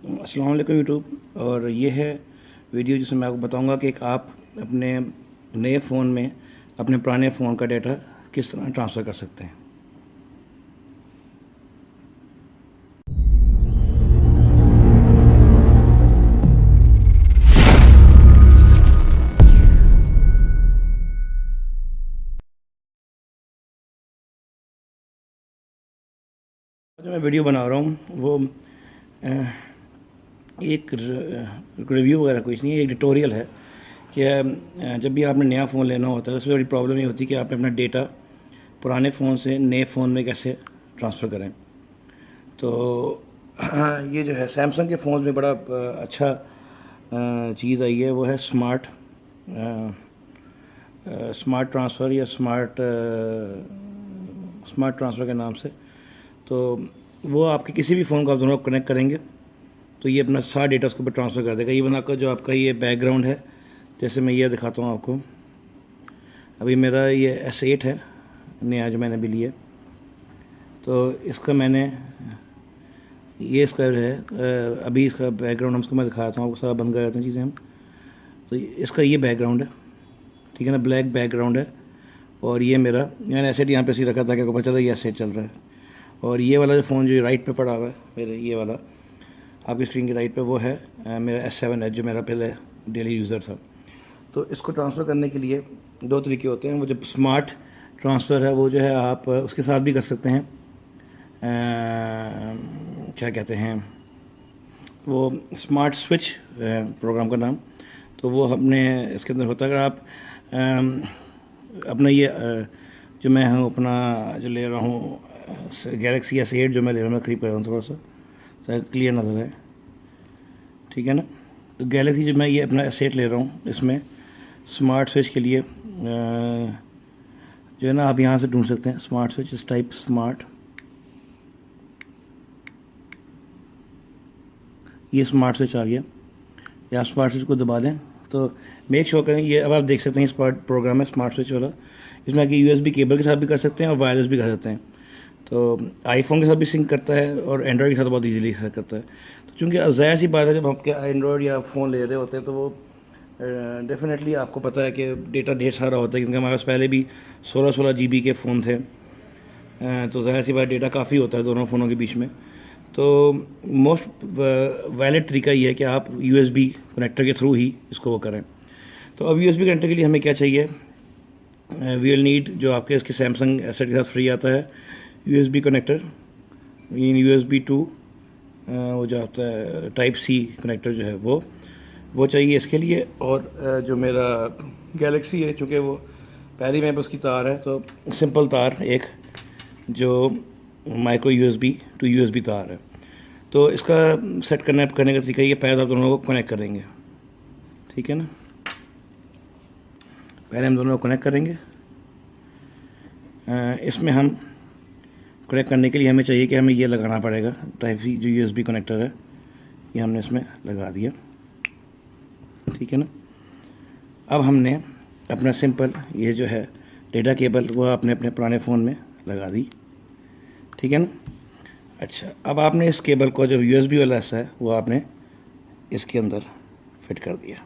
अस्सलाम वालेकुम यूट्यूब। और ये है वीडियो जिसमें मैं आपको बताऊंगा कि आप अपने नए फ़ोन में अपने पुराने फ़ोन का डाटा किस तरह ट्रांसफ़र कर सकते हैं। जो मैं वीडियो बना रहा हूँ वो एक रिव्यू वगैरह कुछ नहीं है, एक ट्यूटोरियल है कि जब भी आपने नया फ़ोन लेना होता है तो सबसे बड़ी प्रॉब्लम ये होती है कि आपने अपना डेटा पुराने फ़ोन से नए फ़ोन में कैसे ट्रांसफ़र करें। तो ये जो है सैमसंग के फ़ोन में बड़ा अच्छा चीज़ आई है, वो है स्मार्ट ट्रांसफ़र या स्मार्ट ट्रांसफ़र के नाम से। तो वो आपके किसी भी फ़ोन को आप दोनों कनेक्ट करेंगे तो ये अपना सारा डेटा उसके ऊपर ट्रांसफ़र कर देगा। इवन आपका जो आपका ये बैकग्राउंड है, जैसे मैं ये दिखाता हूँ आपको, अभी मेरा ये S8 है नया जो मैंने अभी लिया, तो इसका मैंने ये इसका है अभी इसका बैकग्राउंड हमको मैं दिखाता हूँ आपको, सारा बंद कर देते हैं चीज़ें हम। तो इसका ये बैकग्राउंड है, ठीक है ना, ब्लैक बैकग्राउंड है। और ये मेरा मैंने S8 यहाँ पे ऐसे ही रखा था कि आपको पता चला ये S8 चल रहा है। और ये वाला जो फ़ोन जो राइट पे पड़ा हुआ है मेरे, ये वाला आपकी स्क्रीन की राइट पे, वो है मेरा S7 जो मेरा पहले डेली यूज़र था। तो इसको ट्रांसफ़र करने के लिए दो तरीके होते हैं। वो जब स्मार्ट ट्रांसफ़र है वो जो है आप उसके साथ भी कर सकते हैं, क्या कहते हैं वो, स्मार्ट स्विच प्रोग्राम का नाम। तो वो हमने इसके अंदर होता है, अगर आप अपना ये जो मैं हूँ अपना जो ले रहा हूँ गैलेक्सी S8 जो मैं ले रहा हूँ, मैं करीब कर रहा हूँ थोड़ा सा क्लियर नज़र है, ठीक है ना। तो गैलेक्सी जो मैं ये अपना S8 ले रहा हूँ, इसमें स्मार्ट स्विच के लिए जो है ना आप यहाँ से ढूंढ सकते हैं स्मार्ट स्विच, इस टाइप स्मार्ट, ये स्मार्ट स्विच आ गया। या आप स्मार्ट स्विच को दबा दें तो मेक श्योर करें, ये अब आप देख सकते हैं स्मार्ट प्रोग्राम है स्मार्ट स्विच वाला। इसमें आगे USB केबल के साथ भी कर सकते हैं और वायरलेस भी कर सकते हैं। तो आईफोन के साथ भी सिंक करता है और एंड्रॉयड के साथ बहुत इजीली करता है। तो चूँकि ज़ाहिर सी बात है, जब आपके एंड्रॉयड या फ़ोन ले रहे होते हैं तो वो डेफिनेटली आपको पता है कि डेटा ढेर सारा होता है, क्योंकि हमारे पास पहले भी 16 GB के फ़ोन थे। तो ज़ाहिर सी बात डेटा काफ़ी होता है दोनों फ़ोनों के बीच में। तो मोस्ट वैलिड तरीका ये है कि आप USB कनेक्टर के थ्रू ही इसको वो करें। तो अब USB कनेक्टर के लिए हमें क्या चाहिए, वी विल नीड जो आपके इसके सैमसंग S8 के साथ फ्री आता है USB कनेक्टर, इन USB 2 वो जो आता है Type-C कनेक्टर जो है वो चाहिए इसके लिए। और जो मेरा गैलेक्सी है, चूँकि वो पहली मेरे पास की तार है, तो सिंपल तार एक जो माइक्रो USB टू USB तार है। तो इसका सेट करने का तरीका ये, पहले आप दोनों को कनेक्ट करेंगे, ठीक है ना। पहले हम दोनों को कनेक्ट करेंगे। इसमें हम कनेक्ट करने के लिए हमें चाहिए कि हमें ये लगाना पड़ेगा Type-C जो USB कनेक्टर है, ये हमने इसमें लगा दिया, ठीक है ना। अब हमने अपना सिंपल ये जो है डेटा केबल वो आपने अपने पुराने फ़ोन में लगा दी, ठीक है ना। अच्छा, अब आपने इस केबल को जो USB वाला हिस्सा है वो आपने इसके अंदर फिट कर दिया।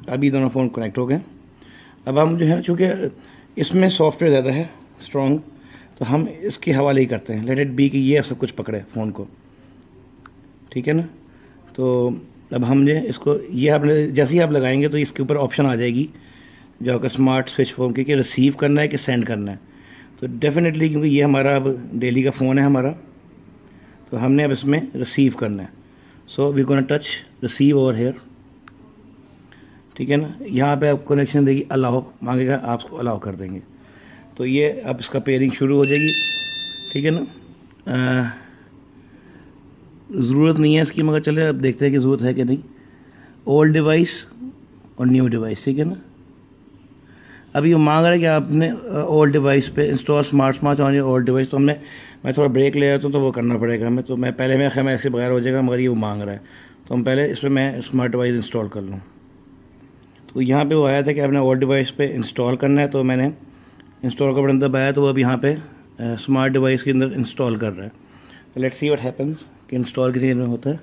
अभी दोनों फ़ोन कनेक्ट हो गए। अब हम जो है, चूँकि इसमें सॉफ्टवेयर ज़्यादा है स्ट्रॉन्ग, तो हम इसके हवाले ही करते हैं, लेट इट बी कि ये सब कुछ पकड़े फ़ोन को, ठीक है ना। तो अब हमने इसको, ये आपने जैसे ही आप लगाएंगे तो इसके ऊपर ऑप्शन आ जाएगी जो आपका स्मार्ट स्विच फ़ोन की, कि रिसीव करना है कि सेंड करना है। तो डेफिनेटली क्योंकि ये हमारा अब डेली का फ़ोन है हमारा, तो हमने अब इसमें रिसीव करना है। So we gonna touch receive over here, ठीक है ना। यहाँ पे आप कनेक्शन देगी, अलाउ मांगेगा, आप उसको अलाउ कर देंगे। तो ये अब इसका पेयरिंग शुरू हो जाएगी, ठीक है ना। ज़रूरत नहीं है इसकी, मगर चले अब देखते हैं कि ज़रूरत है कि नहीं। ओल्ड डिवाइस और न्यू डिवाइस, ठीक है ना। अभी वो मांग रहा है कि आपने ओल्ड डिवाइस पे install smart on your old device. तो मैं थोड़ा ब्रेक ले आता हूँ तो वो करना पड़ेगा हमें। तो मैं पहले मेरा ख्याल ऐसे बगैर हो जाएगा, मगर ये वो मांग रहा है, तो हम पहले इसमें मैं स्मार्ट डिवाइस इंस्टॉल कर लूँ। तो यहाँ पे वो आया था कि आपने ओल्ड डिवाइस पे इंस्टॉल करना है, तो मैंने इंस्टॉल का बटन दबाया तो वो अब यहाँ पे स्मार्ट डिवाइस के अंदर इंस्टॉल कर रहा है। तो लेट्स सी व्हाट हैपेंस कि इंस्टॉल कितनी देर में होता है।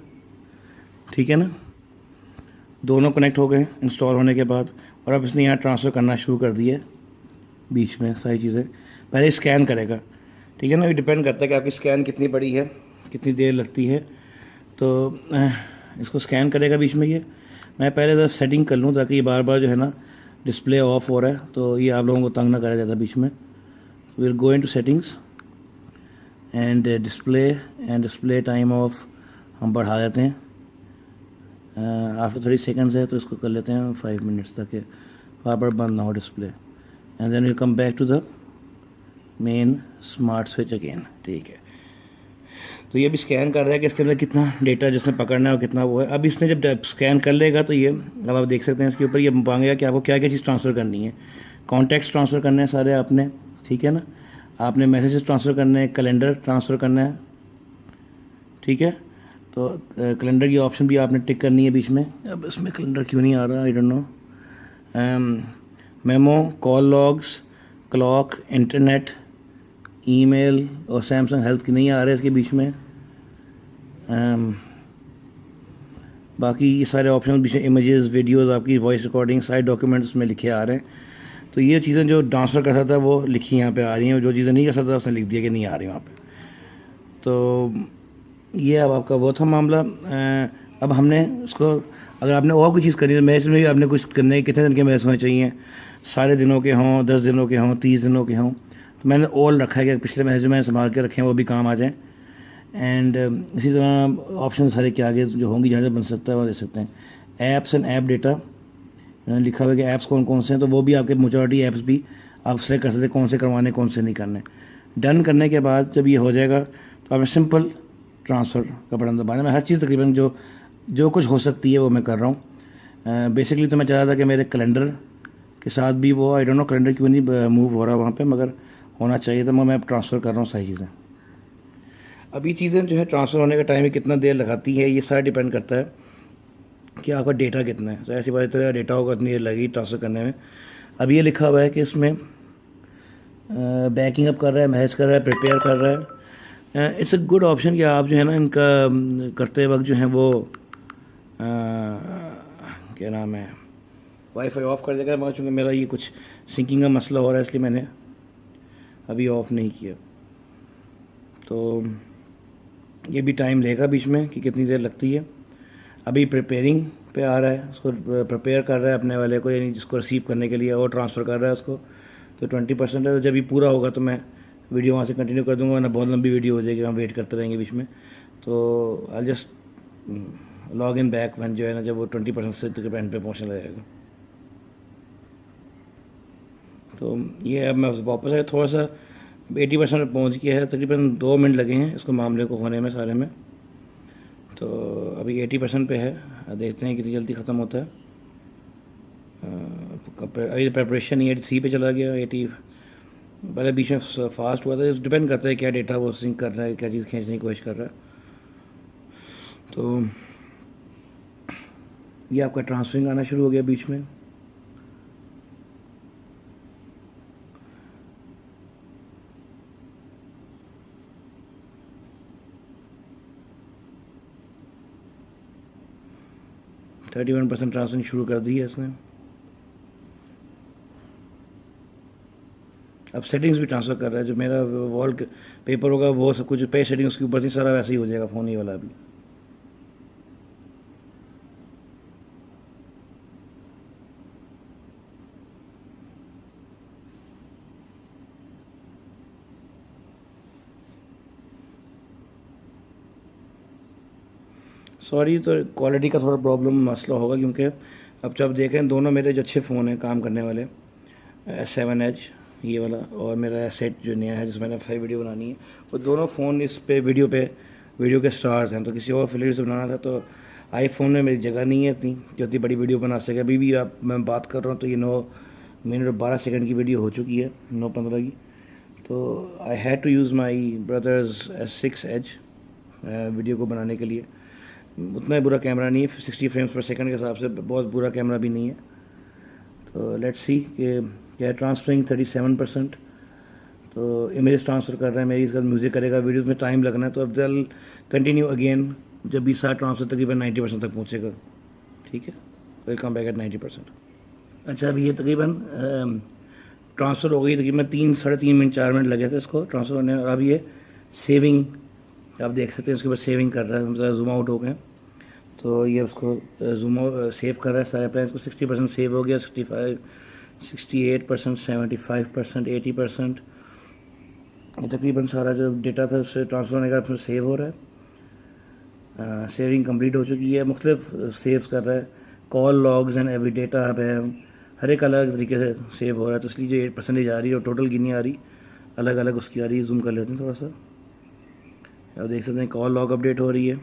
ठीक है ना, दोनों कनेक्ट हो गए इंस्टॉल होने के बाद, और अब इसने यहाँ ट्रांसफ़र करना शुरू कर दिया है बीच में सारी चीज़ें। पहले स्कैन करेगा, ठीक है ना, ये डिपेंड करता है कि आपकी स्कैन कितनी बड़ी है, कितनी देर लगती है। तो इसको स्कैन करेगा बीच में। ये मैं पहले ज़रा सेटिंग कर लूँ ताकि ये बार बार जो है ना डिस्प्ले ऑफ हो रहा है तो ये आप लोगों को तंग ना करा जाता बीच में। Will go into settings and display time of हम बढ़ा देते हैं। आफ्टर 30 सेकंड्स है तो इसको कर लेते हैं 5 मिनट्स तक, बार बार बंद ना हो display. And then will come back to the main smart switch again. ठीक है, तो ये भी स्कैन कर रहा है कि इसके अंदर कितना डेटा जिसने पकड़ना है और कितना वो है। अब इसने जब स्कैन कर लेगा तो ये अब आप देख सकते हैं इसके ऊपर ये मांगेगा कि आपको क्या क्या चीज़ ट्रांसफ़र करनी है। कॉन्टैक्ट्स ट्रांसफ़र करने हैं सारे आपने, ठीक है ना, आपने मैसेजेस ट्रांसफ़र करने हैं, कैलेंडर ट्रांसफ़र करना है। ठीक है, तो कैलेंडर की ऑप्शन भी आपने टिक करनी है बीच में। अब इसमें कैलेंडर क्यों नहीं आ रहा, I don't know. Memo, call logs, clock, internet, email और सैमसंग हेल्थ की नहीं आ रहे इसके बीच में। बाकी ये सारे ऑप्शन बीच में इमेजेस, वीडियोस, आपकी वॉइस रिकॉर्डिंग, सारे डॉक्यूमेंट्स में लिखे आ रहे हैं। तो ये चीज़ें जो ट्रांसफ़र कर सकता है वो लिखी यहाँ पे आ रही हैं, और जो चीज़ें नहीं कर सकता उसने लिख दिया कि नहीं आ रही वहाँ पे। तो ये अब आपका वो था मामला। अब हमने उसको, अगर आपने और कोई चीज़ करनी है मैसेज में भी आपने कुछ करने, कितने दिन के मैसेज होने चाहिए, सारे दिनों के हों, 10 दिनों के हों, 30 दिनों के हों, तो मैंने ऑल रखा है कि पिछले मैसेज मैंने संभाल के रखे हैं वो भी काम आ जाएँ। एंड इसी तरह ऑप्शन सारे के आगे जो होंगी जहाँ से बन सकता है वो दे सकते हैं। ऐप्स एंड ऐप डेटा लिखा हुआ है कि ऐप्स कौन कौन से हैं, तो वो भी आपके मेजॉरिटी ऐप्स भी आप सेलेक्ट कर सकते हैं कौन से करवाने कौन से नहीं करने। डन करने के बाद जब ये हो जाएगा तो आपने सिंपल ट्रांसफ़र का बटन दबाना। मैं हर चीज़ तकरीबन जो कुछ हो सकती है वो मैं कर रहा हूँ। बेसिकली तो मैं चाह रहा था कि मेरे कैलेंडर के साथ भी वो, आई डोंट नो कैलेंडर क्यों नहीं मूव हो रहा वहाँ पे, मगर होना चाहिए था। मैं ट्रांसफ़र कर रहा हूँ सारी चीज़ें। अब ये चीज़ें जो है ट्रांसफ़र होने का टाइम कितना देर लगाती है ये सारा डिपेंड करता है कि आपका डेटा कितना है। तो ऐसी बात है डेटा होगा इतनी देर लगेगी ट्रांसफ़र करने में। अब ये लिखा हुआ है कि इसमें बैकिंग अप कर रहा है, मैसेज कर रहा है, प्रिपेयर कर रहा है। इट्स अ गुड ऑप्शन कि आप जो है ना इनका करते वक्त जो है वो क्या नाम है, वाईफाई ऑफ़ कर देगा, मगर चूँकि मेरा ये कुछ सिंकिंग का मसला हो रहा है इसलिए मैंने अभी ऑफ़ नहीं किया। तो ये भी टाइम लेगा बीच में कि कितनी देर लगती है। अभी प्रिपेयरिंग पे आ रहा है, उसको प्रिपेयर कर रहा है अपने वाले को, यानी जिसको रिसीव करने के लिए, और ट्रांसफ़र कर रहा है उसको। तो 20% है। तो जब ये पूरा होगा तो मैं वीडियो वहाँ से कंटिन्यू कर दूँगा, वरना बहुत लंबी वीडियो हो जाएगी, हम वेट करते रहेंगे बीच में। तो I just log in back one जो है ना, जब वो 20% से तकरीबन पे पहुँचने लगेगा। तो ये अब मैं वापस आया, थोड़ा सा 80% पर पहुँच गया है, तकरीबन 2 मिनट लगे हैं इसको मामले को होने में सारे में। तो अभी 80% पे है, देखते हैं कितनी जल्दी ख़त्म होता है। अभी प्रेपरेशन 83 पे चला गया, 80 पहले बीच में फास्ट हुआ था। डिपेंड करता है क्या डेटा वो सिंक कर रहा है, क्या चीज़ खींचने की कोशिश कर रहा है। तो ये आपका ट्रांसफरिंग आना शुरू हो गया बीच में। %31 ट्रांसफरिंग शुरू कर दी है इसने। अब सेटिंग्स भी ट्रांसफ़र कर रहा है, जो मेरा वॉल पेपर होगा वो सब कुछ पे सेटिंग्स के ऊपर थी, सारा वैसे ही हो जाएगा फ़ोन ही वाला भी। सॉरी, तो क्वालिटी का थोड़ा प्रॉब्लम मसला होगा, क्योंकि अब जब देख रहे हैं दोनों मेरे जो अच्छे फ़ोन हैं काम करने वाले, S7 Edge ये वाला, और मेरा सेट जो नया है जिसमें मैंने 5 वीडियो बनानी है, वो दोनों फ़ोन इस पे वीडियो के स्टार्स हैं। तो किसी और फिल्टर से बनाना था, तो आईफोन में मेरी जगह नहीं है इतनी कि उतनी बड़ी वीडियो बना सके। अभी भी आप मैं बात कर रहा हूँ तो ये 9 मिनट और 12 सेकंड की वीडियो हो चुकी है, 9:15 की। तो I had to use my brother's S6 Edge video को बनाने के लिए। उतना ही बुरा कैमरा नहीं है, 60 फ्रेम्स पर सेकंड के हिसाब से बहुत बुरा कैमरा भी नहीं है। तो लेट्स सी कि क्या ट्रांसफरिंग 37%। तो इमेज ट्रांसफ़र कर रहा है मेरी, इसका म्यूज़िक करेगा, वीडियोज़ में टाइम लगना है, तो अब दल कंटिन्यू अगेन जब भी सारा ट्रांसफ़र तकरीबन 90% तक पहुँचेगा। ठीक है, वेलकम बैक एट 90%। अच्छा, अभी ये तकरीबन ट्रांसफ़र हो गई, तकरीबन 3-3.5 मिनट 4 मिनट लगे थे इसको ट्रांसफ़र होने में। और अब ये सेविंग आप देख सकते हैं, उसके बाद सेविंग कर रहा है, हम ज़रा जूम आउट हो गए तो ये उसको जूम सेव कर रहा है सारे प्लान्स को। 60% सेव हो गया, 65, 68%, 75%, 80%। तकरीबन सारा जो डेटा था उससे ट्रांसफ़र होने का फिर सेव हो रहा है। सेविंग कंप्लीट हो चुकी है, मुख्तलिफ सेव्स कर रहा है, call logs and every data अब है, हर एक अलग तरीके से सेव हो रहा है। तो इसलिए जो 8% आ रही है और टोटल गिनी आ रही अलग अलग उसकी आ रही है। जूम कर लेते हैं थोड़ा सा, अब देख सकते हैं कॉल लॉग अपडेट हो रही है।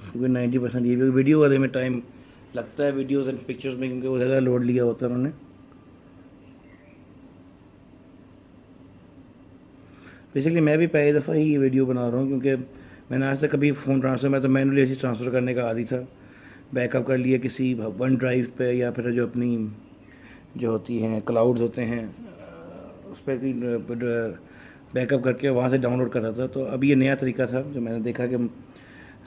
क्योंकि 90% ये भी वीडियो वाले में टाइम लगता है, वीडियोज़ एंड पिक्चर्स में, क्योंकि वो ज़्यादा लोड लिया होता है उन्होंने। बेसिकली मैं भी पहली दफ़ा ही ये वीडियो बना रहा हूँ, क्योंकि मैंने आज तक कभी फ़ोन ट्रांसफ़र, मैं तो मैनुअली ऐसे ट्रांसफ़र करने का आदी था, बैकअप कर लिया किसी वन ड्राइव पे, या फिर जो अपनी जो होती हैं क्लाउड्स होते हैं उस पर बैकअप करके वहाँ से डाउनलोड करता था। तो अभी ये नया तरीका था जो मैंने देखा कि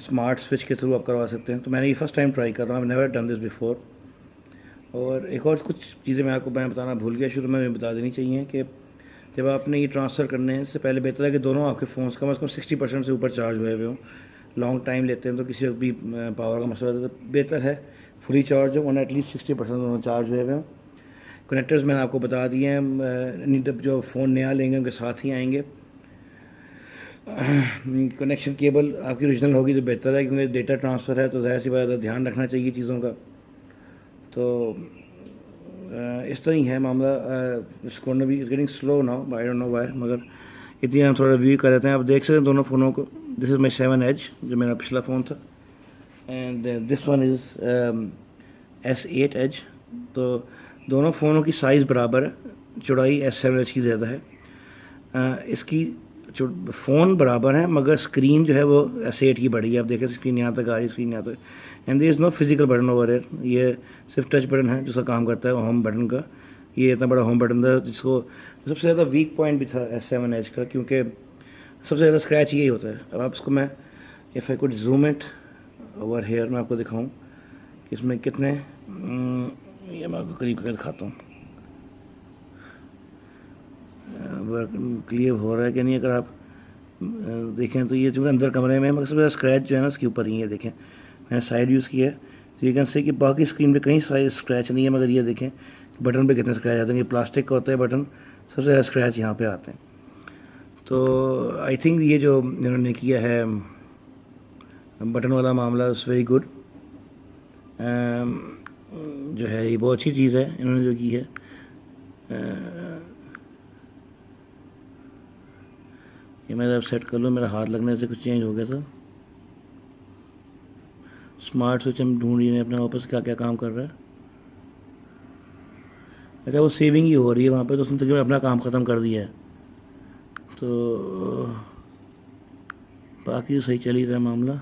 स्मार्ट स्विच के थ्रू आप करवा सकते हैं। तो मैंने ये फ़र्स्ट टाइम ट्राई कर रहा हूँ, नेवर डन दिस बिफोर। और एक और कुछ चीज़ें मैं बताना भूल गया, शुरू में बता देनी चाहिए कि जब आपने ये ट्रांसफ़र करने हैं इससे पहले बेहतर है कि दोनों आपके फ़ोन्स कम से कम 60% से ऊपर चार्ज हुए हुए हों। लॉन्ग टाइम लेते हैं तो किसी भी पावर का मसला होता है, तो बेहतर है फुली चार्ज हो, वरना एटलीस्ट 60% दोनों चार्ज हुए हुए हों। कनेक्टर्स मैंने आपको बता दिए हैं, जो फ़ोन नया लेंगे उनके साथ ही आएंगे। कनेक्शन केबल आपकी ओरिजिनल होगी तो बेहतर है, क्योंकि डेटा ट्रांसफ़र है तो ज़ाहिर सी बात है, ध्यान रखना चाहिए चीज़ों का। तो इस तरह ही है मामला। इसको भी is getting slow now, I don't know why, मगर इतनी हम थोड़ा रिव्यू कर लेते हैं। आप देख सकते हैं दोनों फ़ोनों को। दिस इज़ माई 7 एज जो मेरा पिछला फ़ोन था, and this one is S8 edge. तो दोनों फ़ोनों की साइज़ बराबर है, चौड़ाई S7 एज की ज़्यादा है। इसकी फ़ोन बराबर है, मगर स्क्रीन जो है वो S8 की बड़ी है। आप देखें स्क्रीन यहाँ तक आ रही है, स्क्रीन यहाँ तक, and there is no physical button over here. ये सिर्फ टच बटन है जिसका काम करता है होम बटन का। ये इतना बड़ा होम बटन था जिसको सबसे ज़्यादा वीक पॉइंट भी था S7 एज का, क्योंकि सबसे ज़्यादा स्क्रैच यही होता है। अब आप इसको मैं if I could zoom it over here, मैं आपको दिखाऊँ कि इसमें कितने, ये मैं आपको करीब करके दिखाता हूँ क्लियर हो रहा है कि नहीं। अगर आप देखें तो ये जो अंदर कमरे में, मगर सबसे ज़्यादा स्क्रैच जो है ना इसके ऊपर ही है। देखें मैंने साइड यूज़ किया है तो ये कैन से कि बाकी स्क्रीन पे कहीं साइड स्क्रैच नहीं है, मगर ये देखें बटन पे कितने स्क्रैच आते हैं। ये प्लास्टिक का होता है बटन, सबसे ज़्यादा स्क्रैच यहाँ पे आते हैं। तो आई थिंक ये जो इन्होंने किया है बटन वाला मामला इज़ वेरी गुड, जो है ये बहुत अच्छी चीज़ है इन्होंने जो की है। ये मैं जब सेट कर लूँ, मेरा हाथ लगने से कुछ चेंज हो गया था। स्मार्ट स्विच हम ढूंढ रहे हैं अपने वापस क्या क्या काम कर रहा है। अच्छा, वो सेविंग ही हो रही है वहाँ पे, तो उसने तकरीबन अपना काम ख़त्म कर दिया है। तो बाकी सही चल ही रहा है मामला।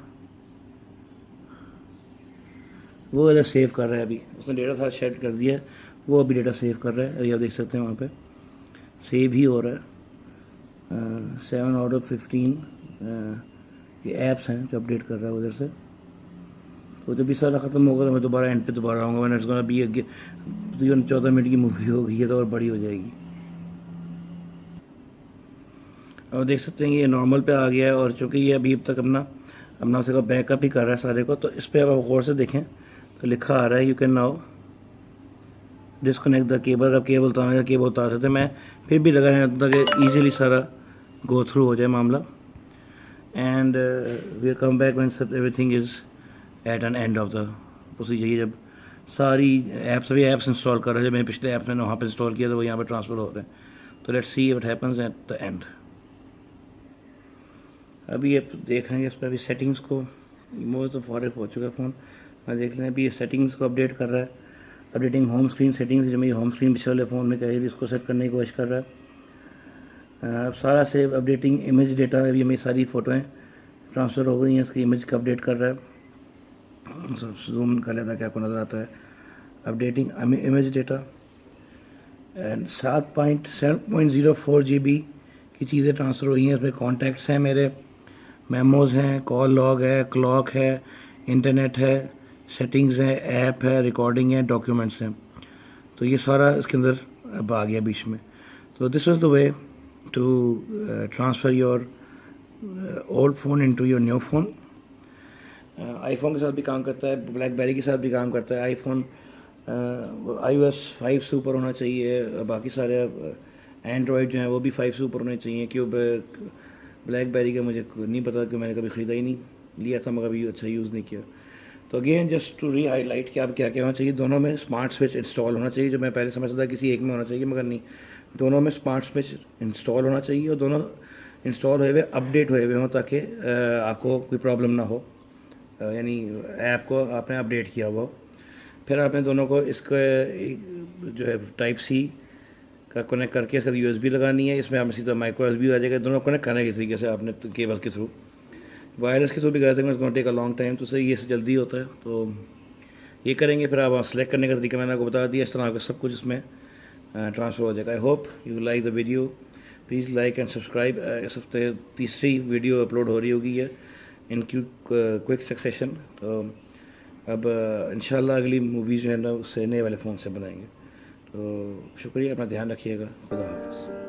वो इधर सेव कर रहा है, अभी उसने डेटा साथ शेयर कर दिया है, वो अभी डेटा सेव कर रहा है। अभी आप देख सकते हैं वहाँ पे सेव ही हो रहा है। 7 आउट ऑफ 15 ये ऐप्स हैं जो अपडेट कर रहा है उधर से। तो जब भी सारा ख़त्म होगा तो मैं दोबारा एंड पे दोबारा आऊँगा। मैंने इसको अभी तकरीबन 14 मिनट की मूवी हो गई है तो और बड़ी हो जाएगी। और देख सकते हैं ये नॉर्मल पे आ गया है, और चूँकि ये अभी तक अपना उसका बैकअप ही कर रहा है सारे को, तो इस पर आप गौर से देखें तो लिखा आ रहा है you can now disconnect the cable. अब केबल उतारने का केबल उतार सकते, मैं फिर भी लगा है ताकि ईजिली सारा गो थ्रू हो जाए मामला। And we come back when everything is at an end of the procedure. ये जब सारी सभी ऐप्स इंस्टॉल कर रहे हैं, जब मैंने पिछले ऐप्स मैंने वहाँ पर इंस्टॉल किया तो वो यहाँ पर ट्रांसफ़र हो रहे हैं। तो let's see what happens at the end. अभी आप देख रहे हैं इस पर अभी सेटिंग्स को मोस्ट तो फॉरवर्ड हो चुका है फ़ोन। मैं देख लें अभी सेटिंग्स को अपडेट कर रहा है। अपडेटिंग होम स्क्रीन सेटिंग्स, जो मेरी होम स्क्रीन पिछले वाले फ़ोन में कही इसको सेट करने की कोशिश कर रहा है। अब सारा सेव अपडेटिंग इमेज डेटा, अभी मेरी सारी फ़ोटोएँ ट्रांसफ़र हो गई हैं, इसकी इमेज का अपडेट कर रहा है। जूम कर लेता क्या आपको नज़र आता है। Updating image data and 7.7.04 GB की चीज़ें ट्रांसफ़र हुई हैं। इसमें कॉन्टैक्ट्स हैं, मेरे मेमोज़ हैं, कॉल लॉग है, क्लॉक है, इंटरनेट है, सेटिंग्स है, ऐप है, रिकॉर्डिंग है, डॉक्यूमेंट्स हैं। तो ये सारा इसके अंदर अब आ गया बीच में। तो this was the way to transfer your old phone into your new phone. IPhone के साथ भी काम करता है, ब्लैकबेरी के साथ भी काम करता है। आईफोन iOS 5 से ऊपर होना चाहिए, बाकी सारे एंड्रॉयड जो हैं वो भी 5 से ऊपर होने चाहिए। क्यों ब्लैकबेरी का मुझे नहीं पता कि मैंने कभी ख़रीदा ही नहीं, लिया था मगर अभी अच्छा यूज़ नहीं किया। तो again just to rehighlight कि आप क्या क्या होना चाहिए, दोनों में स्मार्ट स्विच इंस्टॉल होना चाहिए। जो मैं पहले समझता था किसी एक में होना चाहिए, मगर नहीं, दोनों में स्मार्ट स्विच इंस्टॉल होना चाहिए और दोनों इंस्टॉल हुए हुए अपडेट हुए हुए हों ताकि आपको कोई प्रॉब्लम ना हो, यानी ऐप को आपने अपडेट किया हुआ हो। फिर आपने दोनों को इसका जो है टाइप सी का कनेक्ट करके इसका USB लगानी है। इसमें आपने सीधा माइक्रो USB आ जाएगा। दोनों कनेक्ट करना है किस तरीके से आपने केबल के थ्रू, वायरलेस के थ्रू भी कर सकते हैं, टेक अ लॉन्ग टाइम। तो सही ये जल्दी होता है, तो ये करेंगे। फिर आप सेलेक्ट करने का तरीका मैंने आपको बता दिया। इस तरह का सब कुछ इसमें ट्रांसफ़र हो जाएगा। I hope you like the video, please like and subscribe. इस हफ्ते तीसरी वीडियो अपलोड हो रही होगी है इन क्विक सक्सेशन। तो अब इंशाल्लाह अगली मूवी जो है ना उससे नए वाले फ़ोन से बनाएंगे। तो शुक्रिया, अपना ध्यान रखिएगा। खुदा हाफ़िज़।